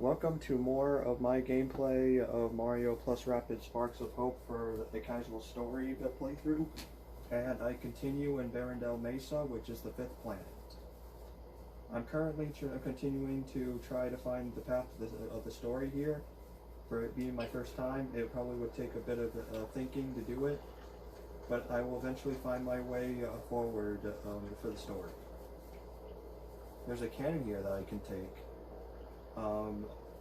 Welcome to more of my gameplay of Mario plus Rapid Sparks of Hope for the casual story playthrough. And I continue in Barrendale Mesa, which is the 5th planet. I'm currently continuing to try to find the path of the story here. For it being my first time, it probably would take a bit of thinking to do it, but I will eventually find my way forward for the story. There's a cannon here that I can take.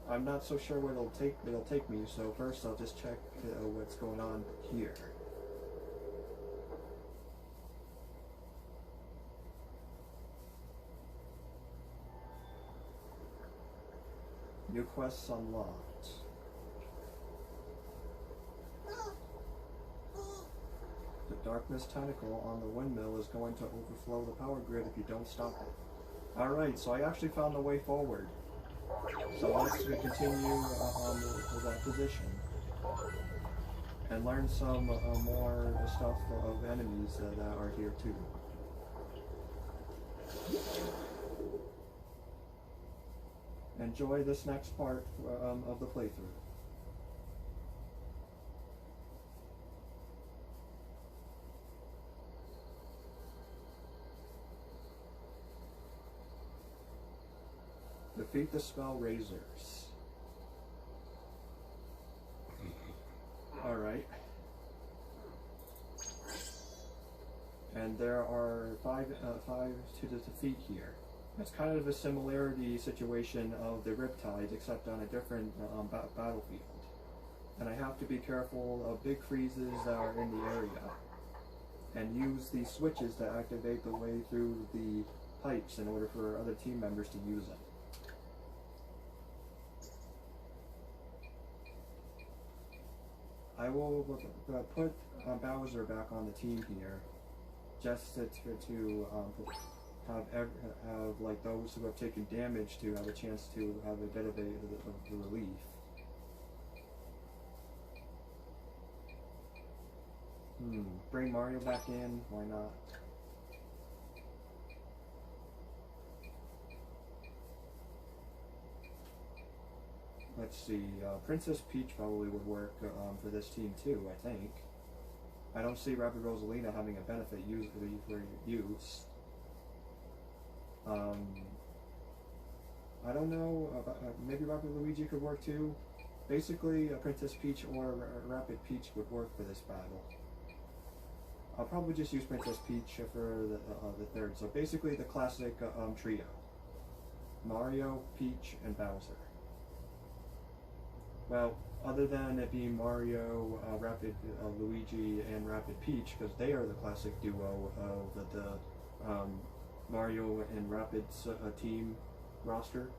I'm not so sure where it'll take me, so first I'll just check what's going on here. New quests unlocked. The darkness tentacle on the windmill is going to overflow the power grid if you don't stop it. Alright, so I actually found the way forward. So let's continue with that position and learn some more stuff of enemies that are here too. Enjoy this next part of the playthrough. Defeat the Spellraisers. Alright. And there are five to defeat here. It's kind of a similarity situation of the Riptides, except on a different battlefield. And I have to be careful of big freezes that are in the area, and use these switches to activate the way through the pipes in order for other team members to use it. I will put Bowser back on the team here, just to have like those who have taken damage to have a chance to have a bit of a relief. Bring Mario back in, why not? Let's see, Princess Peach probably would work for this team too, I think. I don't see Rapid Rosalina having a benefit for use. I don't know, maybe Rapid Luigi could work too. Basically, Princess Peach or Rapid Peach would work for this battle. I'll probably just use Princess Peach for the third. So basically the classic trio. Mario, Peach, and Bowser. Well, other than it being Mario, Rapid Luigi, and Rapid Peach, because they are the classic duo of the Mario and Rabbids team roster.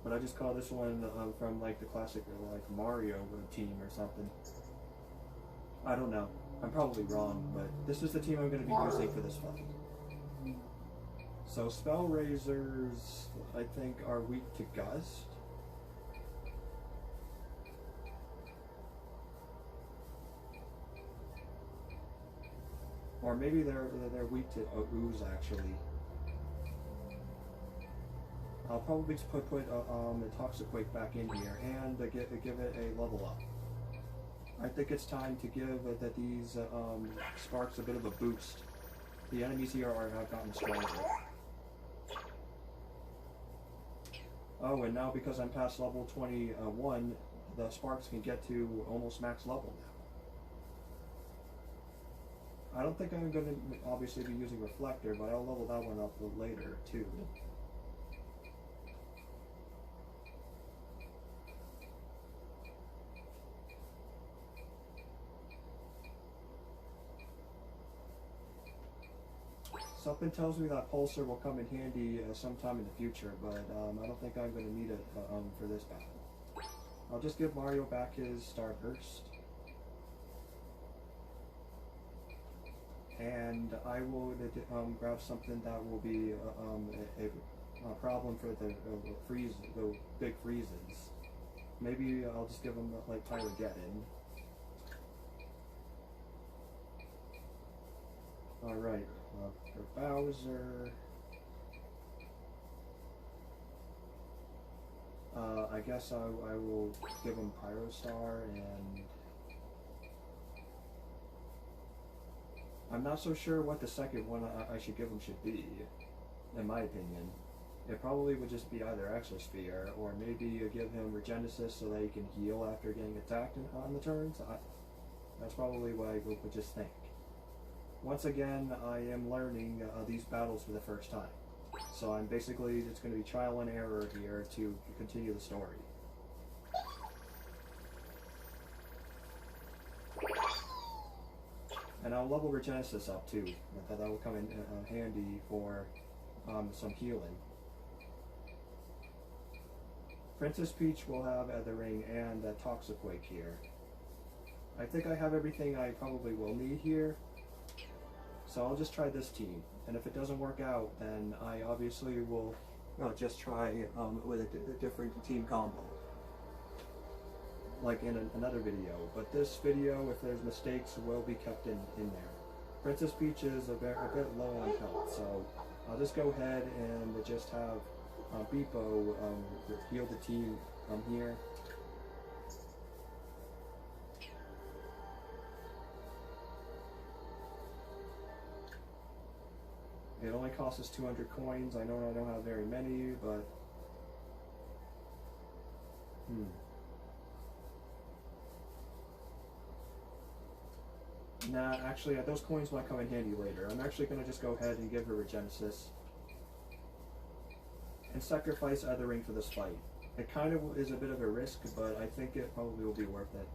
But I just call this one from like the classic like Mario team or something. I don't know. I'm probably wrong, but this is the team I'm going to be using for this fight. So Spellraisers, I think, are weak to Gust. Or maybe they're weak to Ooze, actually. I'll probably just put the Toxiquake back in here and give it a level up. I think it's time to give these sparks a bit of a boost. The enemies here have gotten stronger. Oh, and now because I'm past level 21, the sparks can get to almost max level now. I don't think I'm going to obviously be using Reflector, but I'll level that one up later too. Something tells me that Pulsar will come in handy sometime in the future, but I don't think I'm going to need it for this battle. I'll just give Mario back his Starburst. And I will grab something that will be a problem for the big freezes. Maybe I'll just give him like Pyrogeddon. Alright, for Bowser. I guess I will give him Pyrostar, and I'm not so sure what the second one I should give him should be, in my opinion. It probably would just be either Exosphere, or maybe you give him Regenesis so that he can heal after getting attacked on the turns. That's probably what I would just think. Once again, I am learning these battles for the first time. So I'm basically just going to be trial and error here to continue the story. And I'll level Regenesis up too. That will come in handy for some healing. Princess Peach will have Ethering and Toxiquake here. I think I have everything I probably will need here. So I'll just try this team. And if it doesn't work out, then I obviously will just try with a different team combo. Like in another video. But this video, if there's mistakes, will be kept in there. Princess Peach is a bit low on health, so I'll just go ahead and just have Beepo heal the team here. It only costs us 200 coins. I know I don't have very many, but Nah, actually, those coins might come in handy later. I'm actually going to just go ahead and give her Regenesis and sacrifice Ethering for this fight. It kind of is a bit of a risk, but I think it probably will be worth it.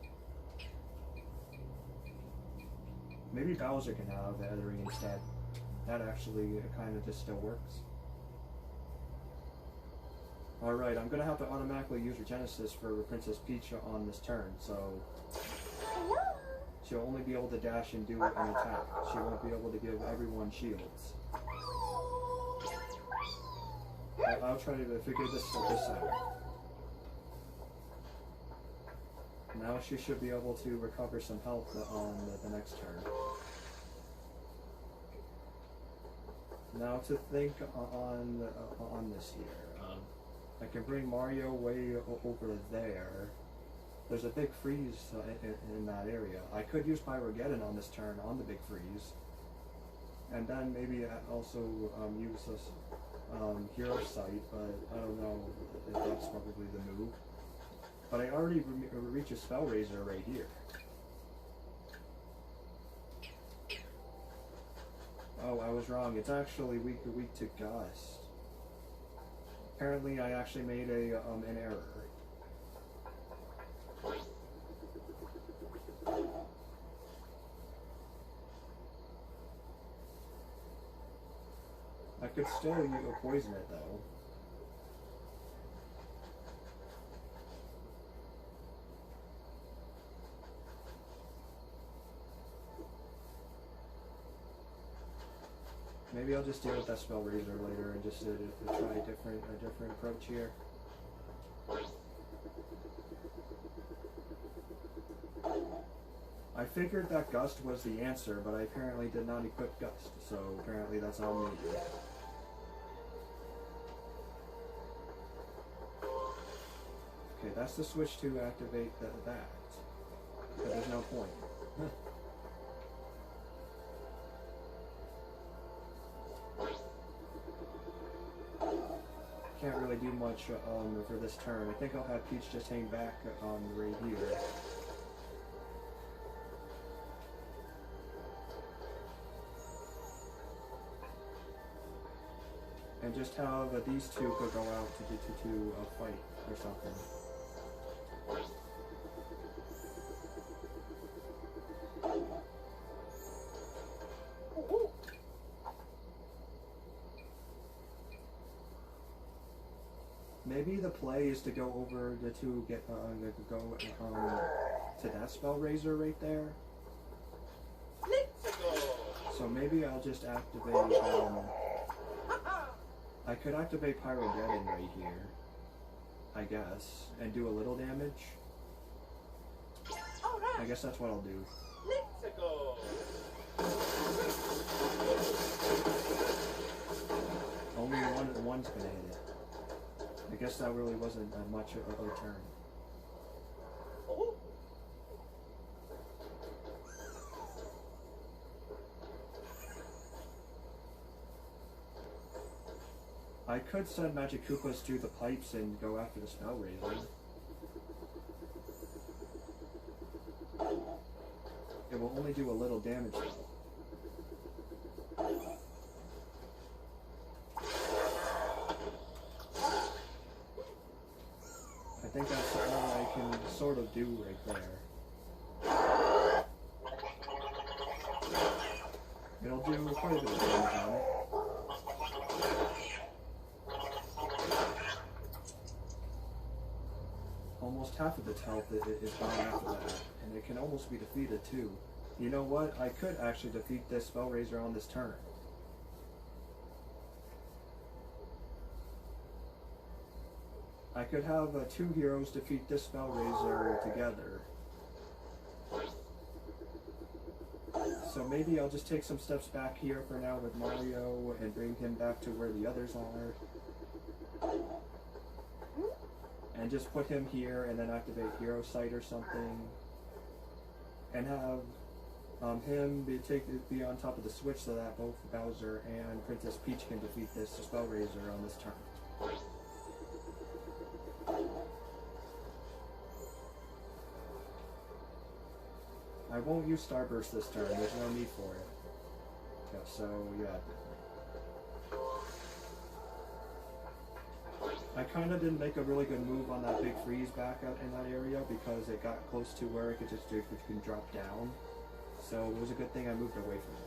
Maybe Bowser can have Ethering instead. That actually kind of just still works. Alright, I'm going to have to automatically use Regenesis for Princess Peach on this turn, so she'll only be able to dash and do an attack. She won't be able to give everyone shields. I'll try to figure this out. Now she should be able to recover some health on the next turn. Now to think on this here, I can bring Mario way over there. There's a big freeze in that area. I could use Pyrogeddon on this turn on the big freeze, and then maybe also use this Hero Sight, but I don't know if that's probably the move. But I already reach a Spellraiser right here. Oh, I was wrong. It's actually weak to Gust. Apparently, I actually made an error. I could still poison it though. Maybe I'll just deal with that Spellraiser later and just try a different approach here. I figured that Gust was the answer, but I apparently did not equip Gust, so apparently that's on me. Okay, that's the switch to activate that. But there's no point. Can't really do much for this turn. I think I'll have Peach just hang back right here. And just have these two could go out to fight or something. Maybe the play is to go over to get to that Spellraiser right there. So maybe I'll just activate. I could activate Pyrogeddon right here, I guess, and do a little damage. I guess that's what I'll do. Only one's gonna hit it. I guess that really wasn't much of a turn. I could send Magic Koopas through the pipes and go after the Spellraiser. It will only do a little damage though. I think that's all I can sort of do right there. It'll do quite a bit of damage on it. Almost half of its health is gone after that, and it can almost be defeated too. You know what? I could actually defeat this Spellraiser on this turn. I could have two heroes defeat this Spellraiser together. So maybe I'll just take some steps back here for now with Mario and bring him back to where the others are. And just put him here and then activate Hero Sight or something. And have him be on top of the switch so that both Bowser and Princess Peach can defeat this Spellraiser on this turn. I won't use Starburst this turn, there's no need for it. Yeah, so yeah. I kind of didn't make a really good move on that big freeze back out in that area because it got close to where it could just drop down. So it was a good thing I moved away from it.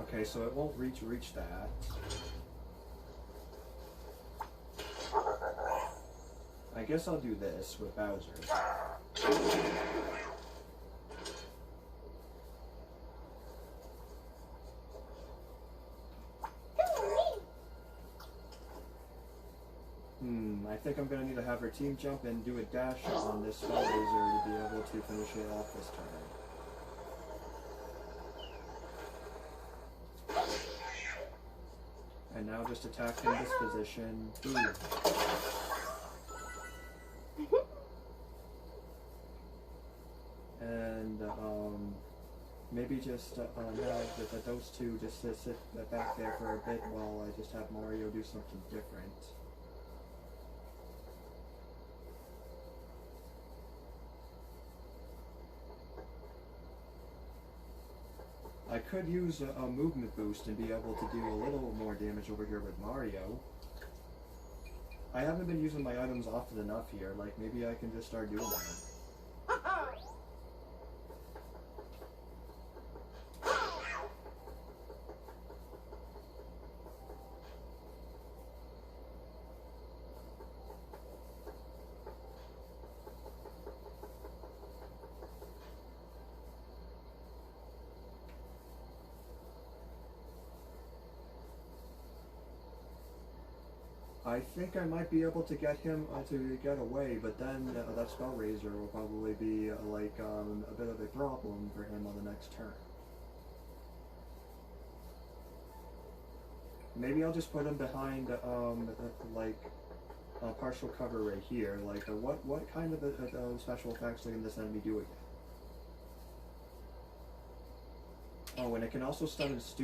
Okay, so it won't reach that. I guess I'll do this with Bowser. I think I'm gonna need to have her team jump and do a dash on this Spellraiser to be able to finish it off this turn. And now just attack in this position. Ooh. And maybe just have those two just sit back there for a bit while I just have Mario do something different. I could use a movement boost and be able to do a little more damage over here with Mario. I haven't been using my items often enough here, like maybe I can just start doing that. I think I might be able to get him to get away, but then that Spellraiser will probably be a bit of a problem for him on the next turn. Maybe I'll just put him behind partial cover right here. Like what kind of special effects can this enemy do again? Oh, and it can also stun and